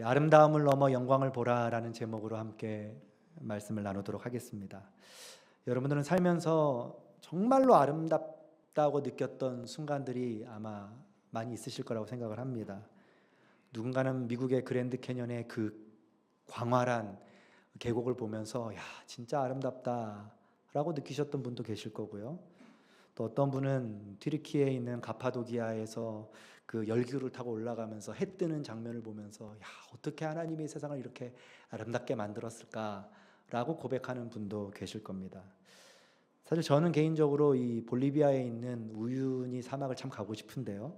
아름다움을 넘어 영광을 보라라는 제목으로 함께 말씀을 나누도록 하겠습니다. 여러분들은 살면서 정말로 아름답다고 느꼈던 순간들이 아마 많이 있으실 거라고 생각을 합니다. 누군가는 미국의 그랜드 캐년의 그 광활한 계곡을 보면서 야, 진짜 아름답다라고 느끼셨던 분도 계실 거고요. 또 어떤 분은 튀르키예에 있는 가파도기아에서 그 열기구를 타고 올라가면서 해 뜨는 장면을 보면서 야, 어떻게 하나님이 세상을 이렇게 아름답게 만들었을까라고 고백하는 분도 계실 겁니다. 사실 저는 개인적으로 이 볼리비아에 있는 우유니 사막을 참 가고 싶은데요.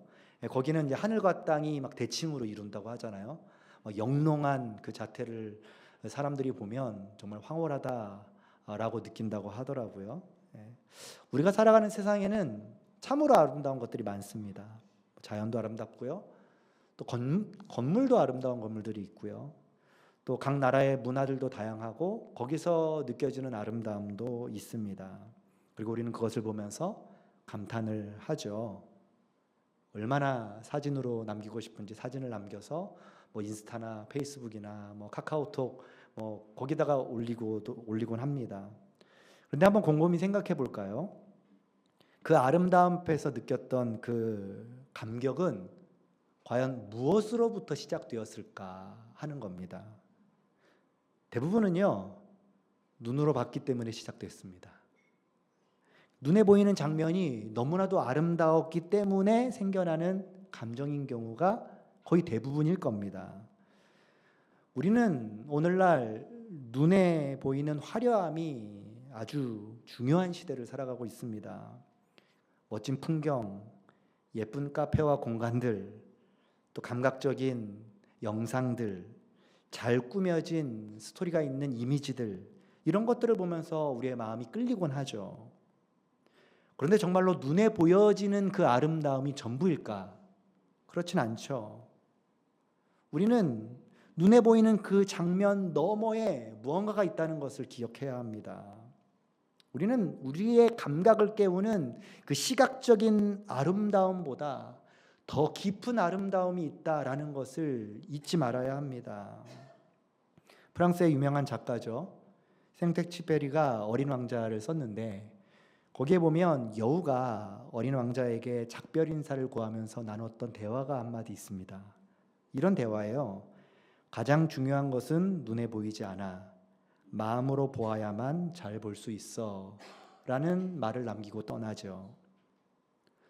거기는 이제 하늘과 땅이 막 대칭으로 이룬다고 하잖아요. 영롱한 그 자태를 사람들이 보면 정말 황홀하다라고 느낀다고 하더라고요. 우리가 살아가는 세상에는 참으로 아름다운 것들이 많습니다. 자연도 아름답고요. 또 건물도 아름다운 건물들이 있고요. 또 각 나라의 문화들도 다양하고 거기서 느껴지는 아름다움도 있습니다. 그리고 우리는 그것을 보면서 감탄을 하죠. 얼마나 사진으로 남기고 싶은지 사진을 남겨서 뭐 인스타나 페이스북이나 뭐 카카오톡 뭐 거기다가 올리곤 합니다. 그런데 한번 곰곰이 생각해 볼까요? 그 아름다움 앞에서 느꼈던 그 감격은 과연 무엇으로부터 시작되었을까 하는 겁니다. 대부분은요, 눈으로 봤기 때문에 시작됐습니다. 눈에 보이는 장면이 너무나도 아름다웠기 때문에 생겨나는 감정인 경우가 거의 대부분일 겁니다. 우리는 오늘날 눈에 보이는 화려함이 아주 중요한 시대를 살아가고 있습니다. 멋진 풍경, 예쁜 카페와 공간들, 또 감각적인 영상들, 잘 꾸며진 스토리가 있는 이미지들, 이런 것들을 보면서 우리의 마음이 끌리곤 하죠. 그런데 정말로 눈에 보여지는 그 아름다움이 전부일까? 그렇진 않죠. 우리는 눈에 보이는 그 장면 너머에 무언가가 있다는 것을 기억해야 합니다. 우리는 우리의 감각을 깨우는 그 시각적인 아름다움보다 더 깊은 아름다움이 있다라는 것을 잊지 말아야 합니다. 프랑스의 유명한 작가죠. 생텍쥐페리가 어린 왕자를 썼는데 거기에 보면 여우가 어린 왕자에게 작별 인사를 구하면서 나눴던 대화가 한마디 있습니다. 이런 대화예요. 가장 중요한 것은 눈에 보이지 않아. 마음으로 보아야만 잘 볼 수 있어 라는 말을 남기고 떠나죠.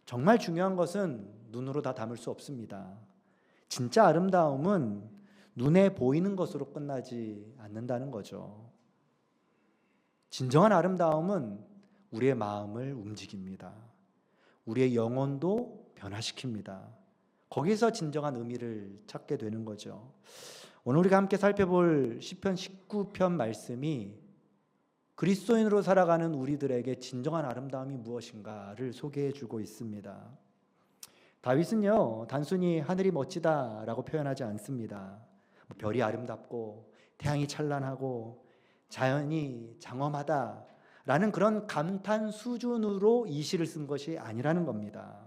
정말 중요한 것은 눈으로 다 담을 수 없습니다. 진짜 아름다움은 눈에 보이는 것으로 끝나지 않는다는 거죠. 진정한 아름다움은 우리의 마음을 움직입니다. 우리의 영혼도 변화시킵니다. 거기서 진정한 의미를 찾게 되는 거죠. 오늘 우리가 함께 살펴볼 시편 19편 말씀이 그리스도인으로 살아가는 우리들에게 진정한 아름다움이 무엇인가를 소개해 주고 있습니다. 다윗은요, 단순히 하늘이 멋지다라고 표현하지 않습니다. 별이 아름답고 태양이 찬란하고 자연이 장엄하다라는 그런 감탄 수준으로 이 시를 쓴 것이 아니라는 겁니다.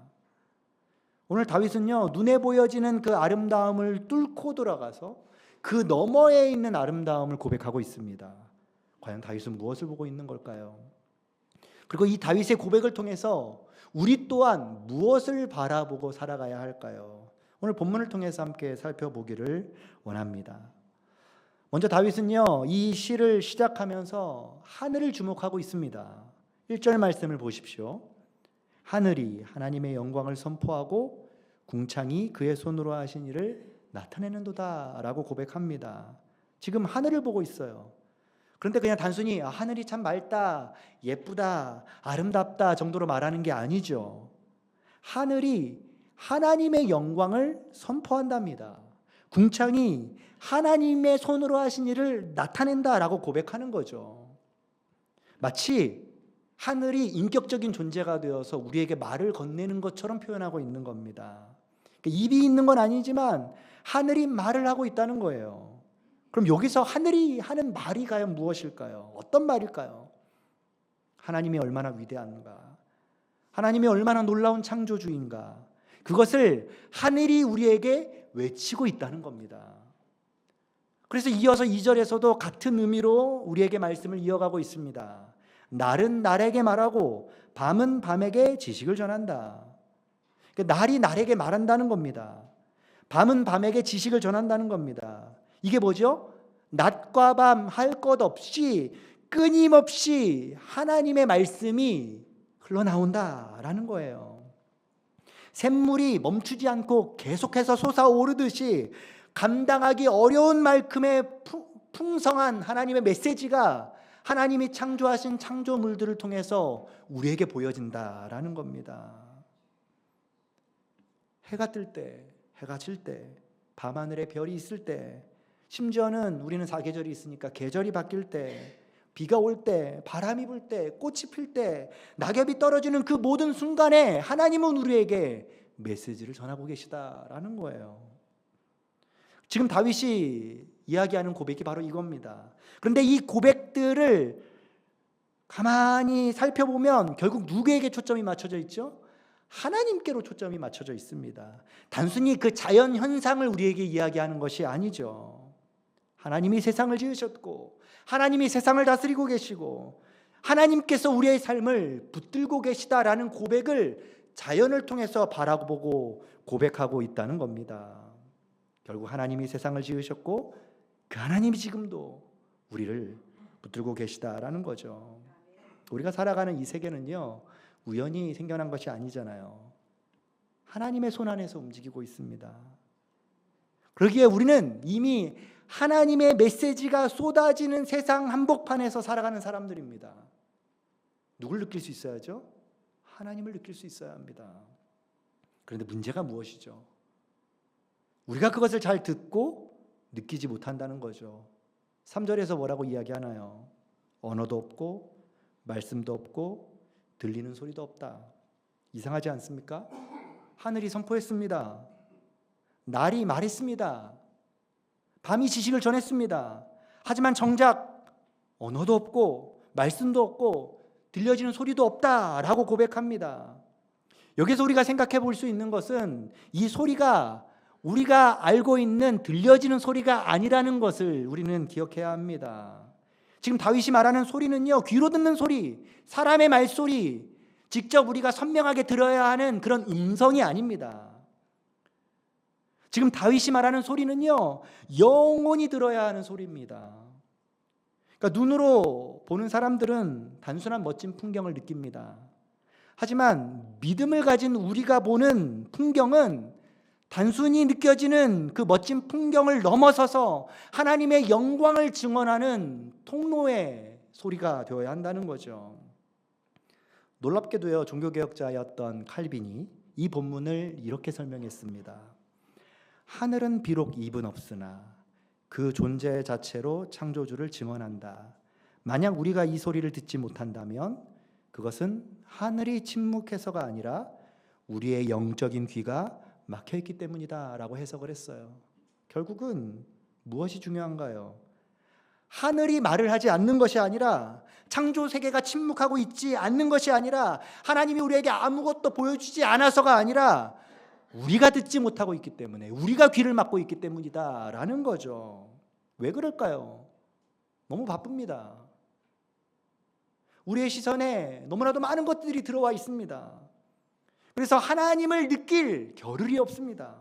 오늘 다윗은요, 눈에 보여지는 그 아름다움을 뚫고 들어가서 그 너머에 있는 아름다움을 고백하고 있습니다. 과연 다윗은 무엇을 보고 있는 걸까요? 그리고 이 다윗의 고백을 통해서 우리 또한 무엇을 바라보고 살아가야 할까요? 오늘 본문을 통해서 함께 살펴보기를 원합니다. 먼저 다윗은요, 이 시를 시작하면서 하늘을 주목하고 있습니다. 1절 말씀을 보십시오. 하늘이 하나님의 영광을 선포하고 궁창이 그의 손으로 하신 일을 나타내는도다 라고 고백합니다. 지금 하늘을 보고 있어요. 그런데 그냥 단순히 하늘이 참 맑다, 예쁘다, 아름답다 정도로 말하는 게 아니죠. 하늘이 하나님의 영광을 선포한답니다. 궁창이 하나님의 손으로 하신 일을 나타낸다라고 고백하는 거죠. 마치 하늘이 인격적인 존재가 되어서 우리에게 말을 건네는 것처럼 표현하고 있는 겁니다. 입이 있는 건 아니지만 하늘이 말을 하고 있다는 거예요. 그럼 여기서 하늘이 하는 말이 과연 무엇일까요? 어떤 말일까요? 하나님이 얼마나 위대한가? 하나님이 얼마나 놀라운 창조주인가? 그것을 하늘이 우리에게 외치고 있다는 겁니다. 그래서 이어서 2절에서도 같은 의미로 우리에게 말씀을 이어가고 있습니다. 날은 날에게 말하고 밤은 밤에게 지식을 전한다. 그러니까 날이 날에게 말한다는 겁니다. 밤은 밤에게 지식을 전한다는 겁니다. 이게 뭐죠? 낮과 밤 할 것 없이 끊임없이 하나님의 말씀이 흘러나온다라는 거예요. 샘물이 멈추지 않고 계속해서 솟아오르듯이 감당하기 어려운 만큼의 풍성한 하나님의 메시지가 하나님이 창조하신 창조물들을 통해서 우리에게 보여진다라는 겁니다. 해가 뜰 때, 해가 질 때, 밤하늘에 별이 있을 때, 심지어는 우리는 사계절이 있으니까 계절이 바뀔 때, 비가 올 때, 바람이 불 때, 꽃이 필 때, 낙엽이 떨어지는 그 모든 순간에 하나님은 우리에게 메시지를 전하고 계시다라는 거예요. 지금 다윗이 이야기하는 고백이 바로 이겁니다. 그런데 이 고백들을 가만히 살펴보면 결국 누구에게 초점이 맞춰져 있죠? 하나님께로 초점이 맞춰져 있습니다. 단순히 그 자연 현상을 우리에게 이야기하는 것이 아니죠. 하나님이 세상을 지으셨고 하나님이 세상을 다스리고 계시고 하나님께서 우리의 삶을 붙들고 계시다라는 고백을 자연을 통해서 바라보고 고백하고 있다는 겁니다. 결국 하나님이 세상을 지으셨고 그 하나님이 지금도 우리를 붙들고 계시다라는 거죠. 우리가 살아가는 이 세계는요, 우연히 생겨난 것이 아니잖아요. 하나님의 손 안에서 움직이고 있습니다. 그러기에 우리는 이미 하나님의 메시지가 쏟아지는 세상 한복판에서 살아가는 사람들입니다. 누굴 느낄 수 있어야죠? 하나님을 느낄 수 있어야 합니다. 그런데 문제가 무엇이죠? 우리가 그것을 잘 듣고 느끼지 못한다는 거죠. 3절에서 뭐라고 이야기하나요? 언어도 없고 말씀도 없고 들리는 소리도 없다. 이상하지 않습니까? 하늘이 선포했습니다. 날이 말했습니다. 밤이 지식을 전했습니다. 하지만 정작 언어도 없고 말씀도 없고 들려지는 소리도 없다라고 고백합니다. 여기서 우리가 생각해 볼 수 있는 것은 이 소리가 우리가 알고 있는 들려지는 소리가 아니라는 것을 우리는 기억해야 합니다. 지금 다윗이 말하는 소리는요, 귀로 듣는 소리, 사람의 말소리, 직접 우리가 선명하게 들어야 하는 그런 음성이 아닙니다. 지금 다윗이 말하는 소리는요, 영원히 들어야 하는 소리입니다. 그러니까 눈으로 보는 사람들은 단순한 멋진 풍경을 느낍니다. 하지만 믿음을 가진 우리가 보는 풍경은 단순히 느껴지는 그 멋진 풍경을 넘어서서 하나님의 영광을 증언하는 통로의 소리가 되어야 한다는 거죠. 놀랍게도요, 종교개혁자였던 칼빈이 이 본문을 이렇게 설명했습니다. 하늘은 비록 입은 없으나 그 존재 자체로 창조주를 증언한다. 만약 우리가 이 소리를 듣지 못한다면 그것은 하늘이 침묵해서가 아니라 우리의 영적인 귀가 막혀있기 때문이다 라고 해석을 했어요. 결국은 무엇이 중요한가요? 하늘이 말을 하지 않는 것이 아니라, 창조 세계가 침묵하고 있지 않는 것이 아니라, 하나님이 우리에게 아무것도 보여주지 않아서가 아니라 우리가 듣지 못하고 있기 때문에, 우리가 귀를 막고 있기 때문이다 라는 거죠. 왜 그럴까요? 너무 바쁩니다. 우리의 시선에 너무나도 많은 것들이 들어와 있습니다. 그래서 하나님을 느낄 겨를이 없습니다.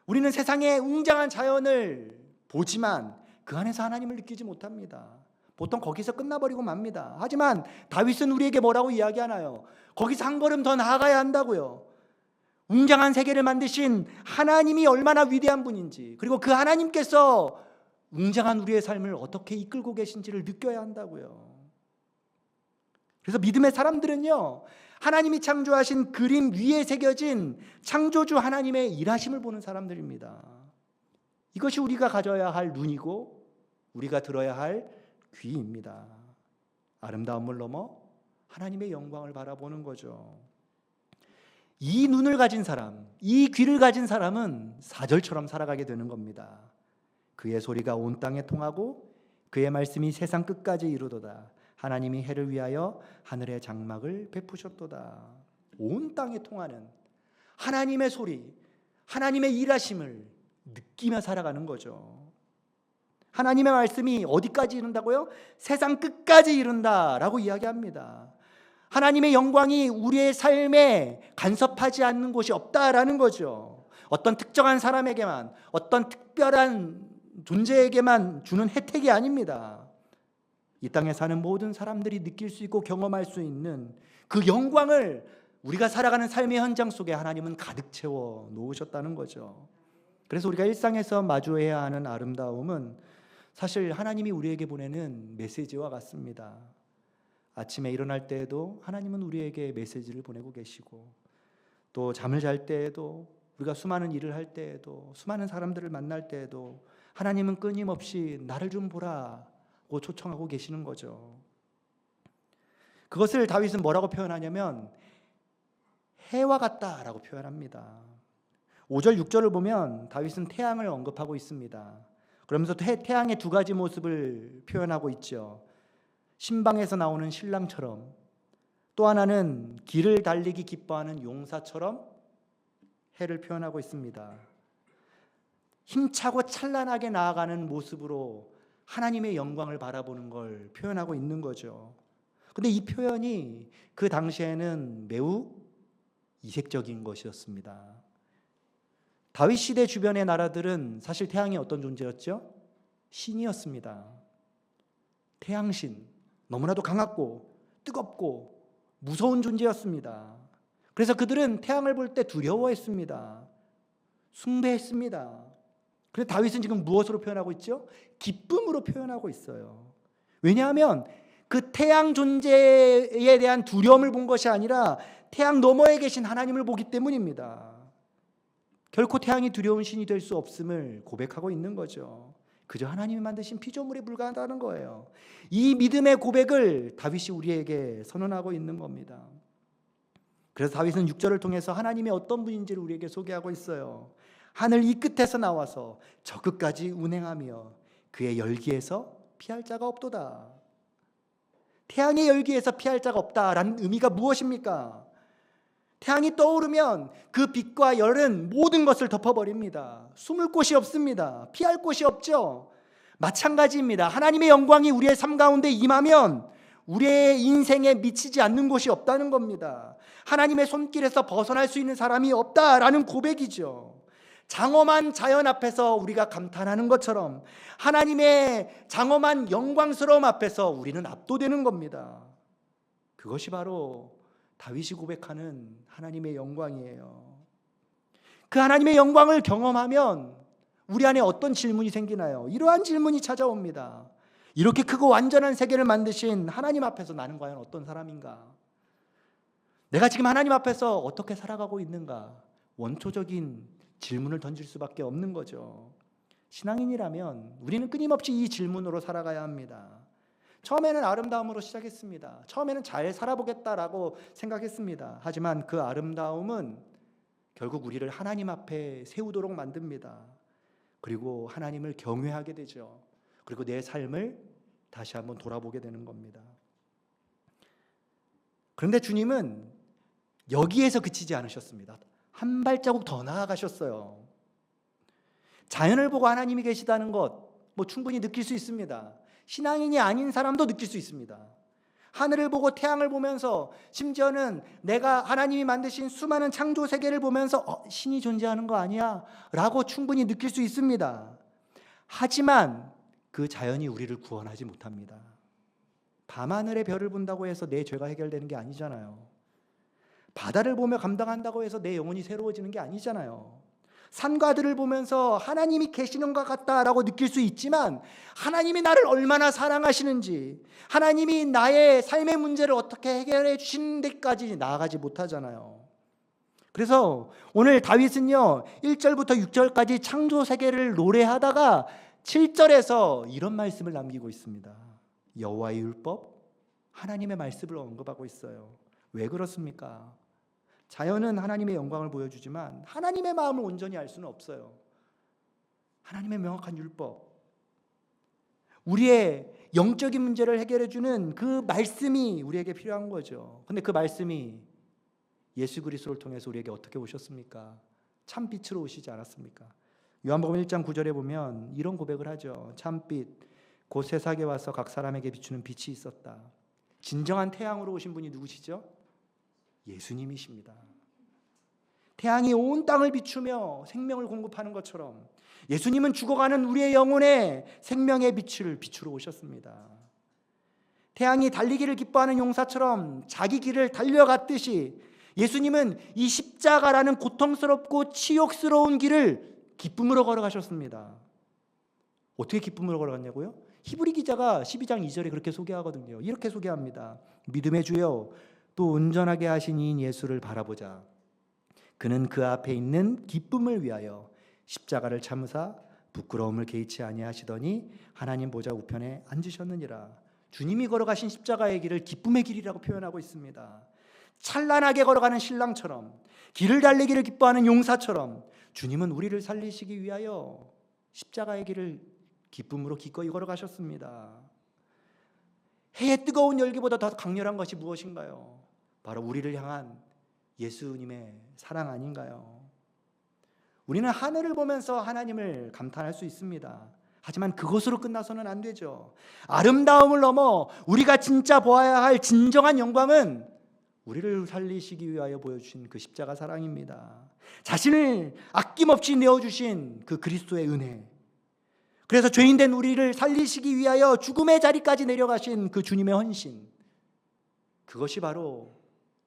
우리는 세상의 웅장한 자연을 보지만 그 안에서 하나님을 느끼지 못합니다. 보통 거기서 끝나버리고 맙니다. 하지만 다윗은 우리에게 뭐라고 이야기하나요? 거기서 한 걸음 더 나아가야 한다고요. 웅장한 세계를 만드신 하나님이 얼마나 위대한 분인지, 그리고 그 하나님께서 웅장한 우리의 삶을 어떻게 이끌고 계신지를 느껴야 한다고요. 그래서 믿음의 사람들은요, 하나님이 창조하신 그림 위에 새겨진 창조주 하나님의 일하심을 보는 사람들입니다. 이것이 우리가 가져야 할 눈이고 우리가 들어야 할 귀입니다. 아름다움을 넘어 하나님의 영광을 바라보는 거죠. 이 눈을 가진 사람, 이 귀를 가진 사람은 사절처럼 살아가게 되는 겁니다. 그의 소리가 온 땅에 통하고 그의 말씀이 세상 끝까지 이루도다. 하나님이 해를 위하여 하늘의 장막을 베푸셨도다. 온 땅에 통하는 하나님의 소리, 하나님의 일하심을 느끼며 살아가는 거죠. 하나님의 말씀이 어디까지 이른다고요? 세상 끝까지 이른다라고 이야기합니다. 하나님의 영광이 우리의 삶에 간섭하지 않는 곳이 없다라는 거죠. 어떤 특정한 사람에게만, 어떤 특별한 존재에게만 주는 혜택이 아닙니다. 이 땅에 사는 모든 사람들이 느낄 수 있고 경험할 수 있는 그 영광을 우리가 살아가는 삶의 현장 속에 하나님은 가득 채워 놓으셨다는 거죠. 그래서 우리가 일상에서 마주해야 하는 아름다움은 사실 하나님이 우리에게 보내는 메시지와 같습니다. 아침에 일어날 때에도 하나님은 우리에게 메시지를 보내고 계시고, 또 잠을 잘 때에도, 우리가 수많은 일을 할 때에도, 수많은 사람들을 만날 때에도 하나님은 끊임없이 나를 좀 보라고 초청하고 계시는 거죠. 그것을 다윗은 뭐라고 표현하냐면 해와 같다라고 표현합니다. 5절 6절을 보면 다윗은 태양을 언급하고 있습니다. 그러면서 태양의 두 가지 모습을 표현하고 있죠. 신방에서 나오는 신랑처럼, 또 하나는 길을 달리기 기뻐하는 용사처럼 해를 표현하고 있습니다. 힘차고 찬란하게 나아가는 모습으로 하나님의 영광을 바라보는 걸 표현하고 있는 거죠. 근데 이 표현이 그 당시에는 매우 이색적인 것이었습니다. 다윗 시대 주변의 나라들은 사실 태양이 어떤 존재였죠? 신이었습니다. 태양신, 너무나도 강하고 뜨겁고 무서운 존재였습니다. 그래서 그들은 태양을 볼 때 두려워했습니다. 숭배했습니다. 그런데 다윗은 지금 무엇으로 표현하고 있죠? 기쁨으로 표현하고 있어요. 왜냐하면 그 태양 존재에 대한 두려움을 본 것이 아니라 태양 너머에 계신 하나님을 보기 때문입니다. 결코 태양이 두려운 신이 될 수 없음을 고백하고 있는 거죠. 그저 하나님이 만드신 피조물에 불과하다는 거예요. 이 믿음의 고백을 다윗이 우리에게 선언하고 있는 겁니다. 그래서 다윗은 6절을 통해서 하나님이 어떤 분인지를 우리에게 소개하고 있어요. 하늘 이 끝에서 나와서 저 끝까지 운행하며 그의 열기에서 피할 자가 없도다. 태양의 열기에서 피할 자가 없다라는 의미가 무엇입니까? 태양이 떠오르면 그 빛과 열은 모든 것을 덮어버립니다. 숨을 곳이 없습니다. 피할 곳이 없죠. 마찬가지입니다. 하나님의 영광이 우리의 삶 가운데 임하면 우리의 인생에 미치지 않는 곳이 없다는 겁니다. 하나님의 손길에서 벗어날 수 있는 사람이 없다라는 고백이죠. 장엄한 자연 앞에서 우리가 감탄하는 것처럼 하나님의 장엄한 영광스러움 앞에서 우리는 압도되는 겁니다. 그것이 바로 다윗이 고백하는 하나님의 영광이에요. 그 하나님의 영광을 경험하면 우리 안에 어떤 질문이 생기나요? 이러한 질문이 찾아옵니다. 이렇게 크고 완전한 세계를 만드신 하나님 앞에서 나는 과연 어떤 사람인가? 내가 지금 하나님 앞에서 어떻게 살아가고 있는가? 원초적인 질문을 던질 수밖에 없는 거죠. 신앙인이라면 우리는 끊임없이 이 질문으로 살아가야 합니다. 처음에는 아름다움으로 시작했습니다. 처음에는 잘 살아보겠다라고 생각했습니다. 하지만 그 아름다움은 결국 우리를 하나님 앞에 세우도록 만듭니다. 그리고 하나님을 경외하게 되죠. 그리고 내 삶을 다시 한번 돌아보게 되는 겁니다. 그런데 주님은 여기에서 그치지 않으셨습니다. 한 발자국 더 나아가셨어요. 자연을 보고 하나님이 계시다는 것 충분히 느낄 수 있습니다. 신앙인이 아닌 사람도 느낄 수 있습니다. 하늘을 보고 태양을 보면서 심지어는 내가 하나님이 만드신 수많은 창조 세계를 보면서 신이 존재하는 거 아니야? 라고 충분히 느낄 수 있습니다. 하지만 그 자연이 우리를 구원하지 못합니다. 밤하늘의 별을 본다고 해서 내 죄가 해결되는 게 아니잖아요. 바다를 보며 감당한다고 해서 내 영혼이 새로워지는 게 아니잖아요. 산과들을 보면서 하나님이 계시는 것 같다라고 느낄 수 있지만 하나님이 나를 얼마나 사랑하시는지, 하나님이 나의 삶의 문제를 어떻게 해결해 주시는 데까지 나아가지 못하잖아요. 그래서 오늘 다윗은요 1절부터 6절까지 창조 세계를 노래하다가 7절에서 이런 말씀을 남기고 있습니다. 여호와의 율법, 하나님의 말씀을 언급하고 있어요. 왜 그렇습니까? 자연은 하나님의 영광을 보여주지만 하나님의 마음을 온전히 알 수는 없어요. 하나님의 명확한 율법, 우리의 영적인 문제를 해결해주는 그 말씀이 우리에게 필요한 거죠. 근데 그 말씀이 예수 그리스도를 통해서 우리에게 어떻게 오셨습니까? 참 빛으로 오시지 않았습니까? 요한복음 1장 9절에 보면 이런 고백을 하죠. 참빛 곧 세상에 와서 각 사람에게 비추는 빛이 있었다. 진정한 태양으로 오신 분이 누구시죠? 예수님이십니다. 태양이 온 땅을 비추며 생명을 공급하는 것처럼 예수님은 죽어가는 우리의 영혼에 생명의 빛을 비추러 오셨습니다. 태양이 달리기를 기뻐하는 용사처럼 자기 길을 달려갔듯이 예수님은 이 십자가라는 고통스럽고 치욕스러운 길을 기쁨으로 걸어가셨습니다. 어떻게 기쁨으로 걸어갔냐고요? 히브리 기자가 12장 2절에 그렇게 소개하거든요. 이렇게 소개합니다. 믿음의 주여 또 온전하게 하신 이인 예수를 바라보자. 그는 그 앞에 있는 기쁨을 위하여 십자가를 참으사 부끄러움을 개의치 아니하시더니 하나님 보좌 우편에 앉으셨느니라. 주님이 걸어가신 십자가의 길을 기쁨의 길이라고 표현하고 있습니다. 찬란하게 걸어가는 신랑처럼, 길을 달리기를 기뻐하는 용사처럼 주님은 우리를 살리시기 위하여 십자가의 길을 기쁨으로 기꺼이 걸어가셨습니다. 해의 뜨거운 열기보다 더 강렬한 것이 무엇인가요? 바로 우리를 향한 예수님의 사랑 아닌가요? 우리는 하늘을 보면서 하나님을 감탄할 수 있습니다. 하지만 그것으로 끝나서는 안 되죠. 아름다움을 넘어 우리가 진짜 보아야 할 진정한 영광은 우리를 살리시기 위하여 보여주신 그 십자가 사랑입니다. 자신을 아낌없이 내어주신 그 그리스도의 은혜, 그래서 죄인된 우리를 살리시기 위하여 죽음의 자리까지 내려가신 그 주님의 헌신, 그것이 바로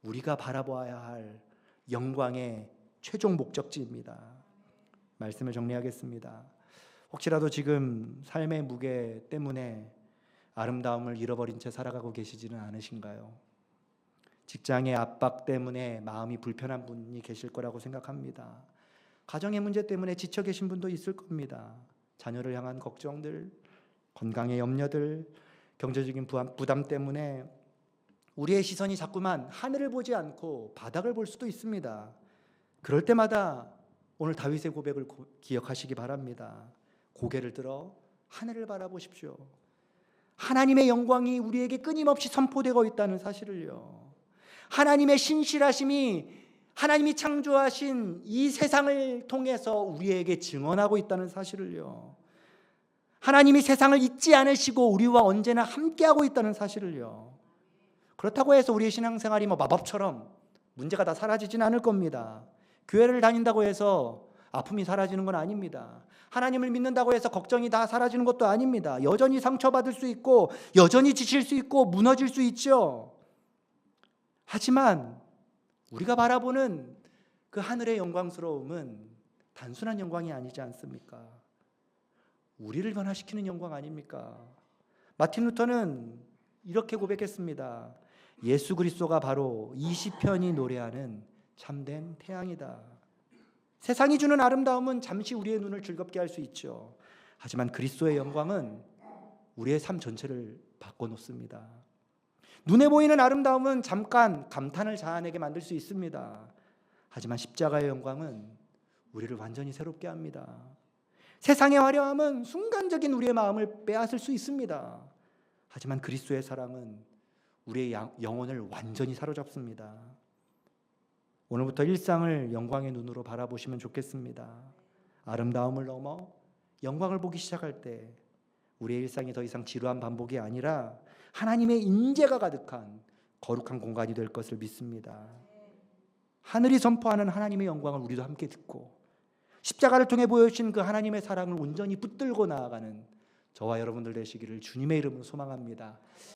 우리가 바라보아야 할 영광의 최종 목적지입니다. 말씀을 정리하겠습니다. 혹시라도 지금 삶의 무게 때문에 아름다움을 잃어버린 채 살아가고 계시지는 않으신가요? 직장의 압박 때문에 마음이 불편한 분이 계실 거라고 생각합니다. 가정의 문제 때문에 지쳐 계신 분도 있을 겁니다. 자녀를 향한 걱정들, 건강의 염려들, 경제적인 부담 때문에 우리의 시선이 자꾸만 하늘을 보지 않고 바닥을 볼 수도 있습니다. 그럴 때마다 오늘 다윗의 고백을 기억하시기 바랍니다. 고개를 들어 하늘을 바라보십시오. 하나님의 영광이 우리에게 끊임없이 선포되고 있다는 사실을요. 하나님의 신실하심이 하나님이 창조하신 이 세상을 통해서 우리에게 증언하고 있다는 사실을요. 하나님이 세상을 잊지 않으시고 우리와 언제나 함께하고 있다는 사실을요. 그렇다고 해서 우리의 신앙생활이 마법처럼 문제가 다 사라지진 않을 겁니다. 교회를 다닌다고 해서 아픔이 사라지는 건 아닙니다. 하나님을 믿는다고 해서 걱정이 다 사라지는 것도 아닙니다. 여전히 상처받을 수 있고 여전히 지칠 수 있고 무너질 수 있죠. 하지만 우리가 바라보는 그 하늘의 영광스러움은 단순한 영광이 아니지 않습니까? 우리를 변화시키는 영광 아닙니까? 마틴 루터는 이렇게 고백했습니다. 예수 그리스도가 바로 이 시편이 노래하는 참된 태양이다. 세상이 주는 아름다움은 잠시 우리의 눈을 즐겁게 할 수 있죠. 하지만 그리스도의 영광은 우리의 삶 전체를 바꿔놓습니다. 눈에 보이는 아름다움은 잠깐 감탄을 자아내게 만들 수 있습니다. 하지만 십자가의 영광은 우리를 완전히 새롭게 합니다. 세상의 화려함은 순간적인 우리의 마음을 빼앗을 수 있습니다. 하지만 그리스도의 사랑은 우리의 영혼을 완전히 사로잡습니다. 오늘부터 일상을 영광의 눈으로 바라보시면 좋겠습니다. 아름다움을 넘어 영광을 보기 시작할 때 우리의 일상이 더 이상 지루한 반복이 아니라 하나님의 인재가 가득한 거룩한 공간이 될 것을 믿습니다. 하늘이 선포하는 하나님의 영광을 우리도 함께 듣고 십자가를 통해 보여주신 그 하나님의 사랑을 온전히 붙들고 나아가는 저와 여러분들 되시기를 주님의 이름으로 소망합니다.